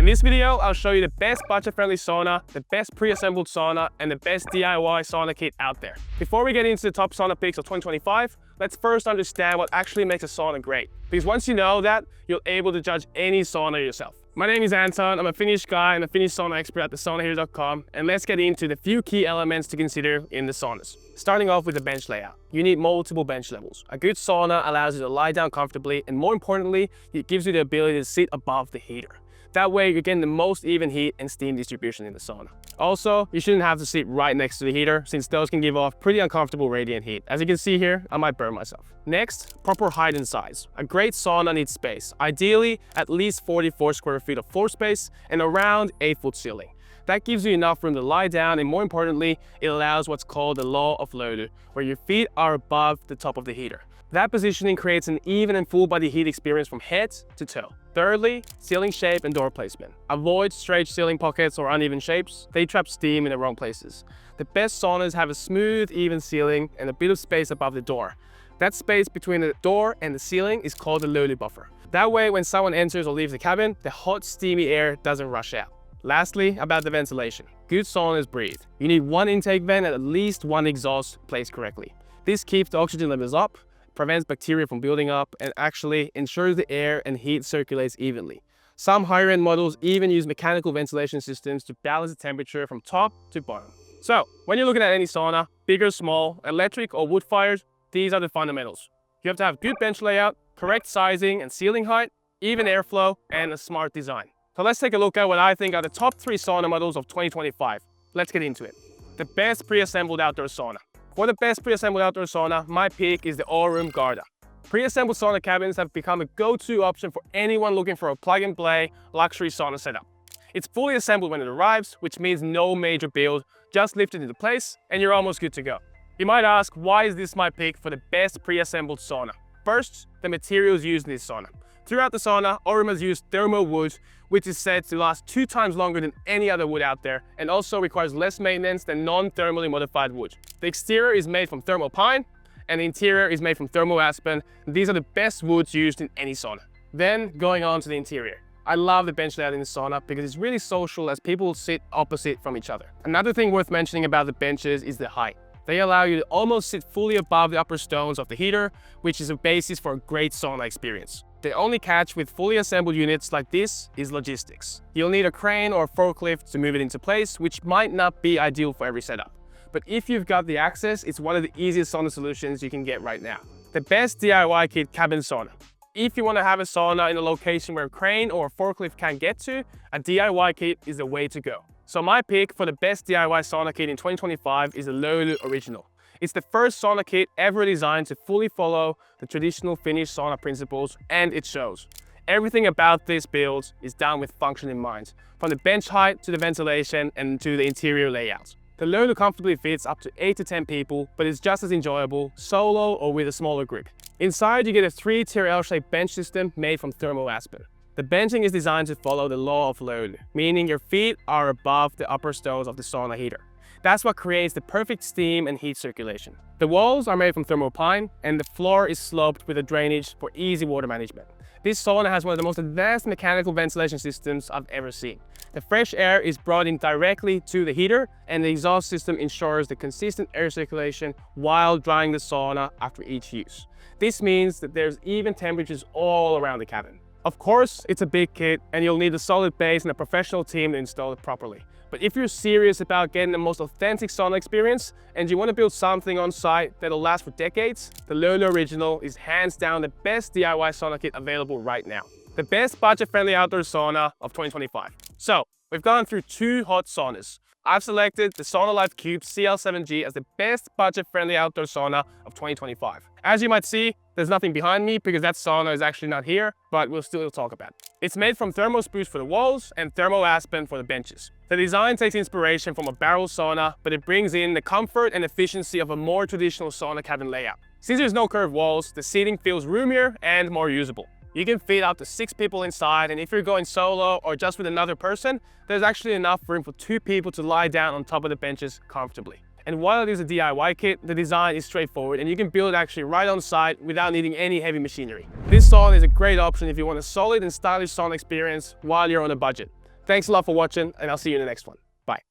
In this video, I'll show you the best budget-friendly sauna, the best pre-assembled sauna, and the best DIY sauna kit out there. Before we get into the top sauna picks of 2025, let's first understand what actually makes a sauna great. Because once you know that, you'll be able to judge any sauna yourself. My name is Anton, I'm a Finnish guy and a Finnish sauna expert at thesaunaheater.com, and let's get into the few key elements to consider in the saunas. Starting off with the bench layout. You need multiple bench levels. A good sauna allows you to lie down comfortably, and more importantly, it gives you the ability to sit above the heater. That way, you're getting the most even heat and steam distribution in the sauna. Also, you shouldn't have to sit right next to the heater, since those can give off pretty uncomfortable radiant heat. As you can see here, I might burn myself. Next, proper height and size. A great sauna needs space, ideally at least 44 square feet of floor space and around 8-foot ceiling. That gives you enough room to lie down, and more importantly, it allows what's called the law of Löyly, where your feet are above the top of the heater. That positioning creates an even and full body heat experience from head to toe. Thirdly, ceiling shape and door placement. Avoid straight ceiling pockets or uneven shapes. They trap steam in the wrong places. The best saunas have a smooth, even ceiling and a bit of space above the door. That space between the door and the ceiling is called the Löyly buffer. That way, when someone enters or leaves the cabin, the hot, steamy air doesn't rush out. Lastly, about the ventilation. Good saunas breathe. You need one intake vent and at least one exhaust placed correctly. This keeps the oxygen levels up, prevents bacteria from building up, and actually ensures the air and heat circulates evenly. Some higher-end models even use mechanical ventilation systems to balance the temperature from top to bottom. So, when you're looking at any sauna, big or small, electric or wood-fired, these are the fundamentals. You have to have good bench layout, correct sizing and ceiling height, even airflow, and a smart design. So let's take a look at what I think are the top 3 sauna models of 2025. Let's get into it. The best pre-assembled outdoor sauna. For the best pre-assembled outdoor sauna, my pick is the Auroom Garda. Pre-assembled sauna cabins have become a go-to option for anyone looking for a plug-and-play luxury sauna setup. It's fully assembled when it arrives, which means no major build, just lift it into place and you're almost good to go. You might ask, why is this my pick for the best pre-assembled sauna? First, the materials used in this sauna. Throughout the sauna, Auroom has used thermal wood, which is said to last 2 times longer than any other wood out there, and also requires less maintenance than non-thermally modified wood. The exterior is made from thermal pine, and the interior is made from thermal aspen. These are the best woods used in any sauna. Then, going on to the interior. I love the bench layout in the sauna because it's really social as people sit opposite from each other. Another thing worth mentioning about the benches is the height. They allow you to almost sit fully above the upper stones of the heater, which is a basis for a great sauna experience. The only catch with fully assembled units like this is logistics. You'll need a crane or a forklift to move it into place, which might not be ideal for every setup. But if you've got the access, it's one of the easiest sauna solutions you can get right now. The best DIY kit, cabin sauna. If you want to have a sauna in a location where a crane or a forklift can't get to, a DIY kit is the way to go. So my pick for the best DIY sauna kit in 2025 is the Löyly Original. It's the first sauna kit ever designed to fully follow the traditional Finnish sauna principles, and it shows. Everything about this build is done with function in mind, from the bench height to the ventilation and to the interior layout. The Löyly comfortably fits up to 8 to 10 people, but it's just as enjoyable solo or with a smaller group. Inside, you get a 3-tier L-shaped bench system made from thermal aspen. The benching is designed to follow the law of Löyly, meaning your feet are above the upper stones of the sauna heater. That's what creates the perfect steam and heat circulation. The walls are made from thermal pine, and the floor is sloped with a drainage for easy water management. This sauna has one of the most advanced mechanical ventilation systems I've ever seen. The fresh air is brought in directly to the heater, and the exhaust system ensures the consistent air circulation while drying the sauna after each use. This means that there's even temperatures all around the cabin. Of course, it's a big kit and you'll need a solid base and a professional team to install it properly. But if you're serious about getting the most authentic sauna experience and you want to build something on site that'll last for decades, the Löyly Original is hands down the best DIY sauna kit available right now. The best budget-friendly outdoor sauna of 2025. So, we've gone through 2 hot saunas. I've selected the SaunaLife Cube CL7G as the best budget-friendly outdoor sauna of 2025. As you might see, there's nothing behind me because that sauna is actually not here, but we'll still talk about it. It's made from thermal spruce for the walls and thermal aspen for the benches. The design takes inspiration from a barrel sauna, but it brings in the comfort and efficiency of a more traditional sauna cabin layout. Since there's no curved walls, the seating feels roomier and more usable. You can fit up to 6 people inside, and if you're going solo or just with another person, there's actually enough room for 2 people to lie down on top of the benches comfortably. And while it is a DIY kit, the design is straightforward and you can build it actually right on site without needing any heavy machinery. This sauna is a great option if you want a solid and stylish sauna experience while you're on a budget. Thanks a lot for watching, and I'll see you in the next one. Bye.